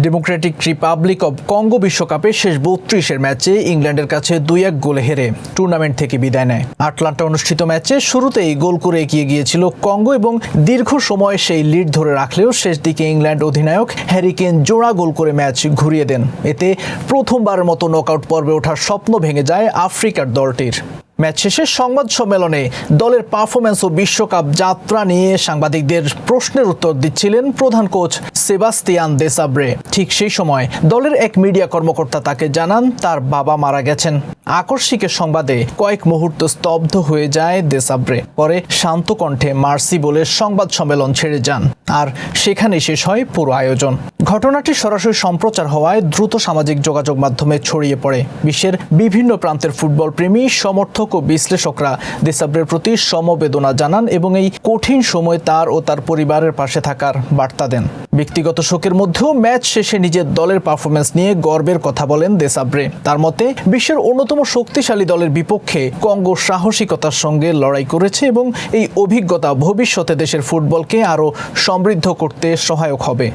Democratic Republic of Congo বিশ্বকাপে শেষ ৩২-এর ম্যাচে ইংল্যান্ডের কাছে ২-১ গোলে হেরে টুর্নামেন্ট থেকে বিদায় নেয়। আটলান্টা অনুষ্ঠিত ম্যাচে শুরুতেই গোল করে এগিয়ে গিয়েছিল কঙ্গো এবং দীর্ঘ সময় সেই লিড ধরে রাখলেও শেষ দিকে ইংল্যান্ড অধিনায়ক হ্যারি কেন জোড়া গোল করে ম্যাচ ঘুরিয়ে দেন। এতে প্রথমবারের মতো নকআউট পর্বে ওঠার স্বপ্ন ভেঙে যায় আফ্রিকার দলটির। ম্যাচ শেষে সংবাদ সম্মেলনে দলের পারফরম্যান্স ও বিশ্বকাপ যাত্রা নিয়ে সাংবাদিকদের প্রশ্নের উত্তর দিচ্ছিলেন প্রধান কোচ সেবাস্তিয়ান দেসাব্রে। ঠিক সেই সময় দলের এক মিডিয়া কর্মকর্তা তাকে জানান তার বাবা মারা গেছেন। আকস্মিক সংবাদে কয়েক মুহূর্ত স্তব্ধ হয়ে যায় দেসাব্রে। পরে শান্ত কণ্ঠে মার্সি বলে সংবাদ সম্মেলন ছেড়ে যান, আর সেখানে শেষ হয় পুরো আয়োজন। ঘটনাটি সরাসরি সম্প্রচার হওয়ায় দ্রুত সামাজিক যোগাযোগ মাধ্যমে ছড়িয়ে পড়ে। বিশ্বের বিভিন্ন প্রান্তের ফুটবল প্রেমী, সমর্থক ও বিশ্লেষকরা দেসাব্রের প্রতি সমবেদনা জানান এবং এই কঠিন সময়ে তার ও তার পরিবারের পাশে থাকার বার্তা দেন। ব্যক্তিগত শোকের মধ্যেও ম্যাচ শেষে নিজের দলের পারফরম্যান্স নিয়ে গর্বের কথা বলেন দেসাব্রে। তার মতে, বিশ্বের অন্যতম শক্তিশালী দলের বিপক্ষে কঙ্গো সাহসিকতার সঙ্গে লড়াই করেছে এবং এই অভিজ্ঞতা ভবিষ্যতে দেশের ফুটবলকে আরও সমৃদ্ধ করতে সহায়ক হবে।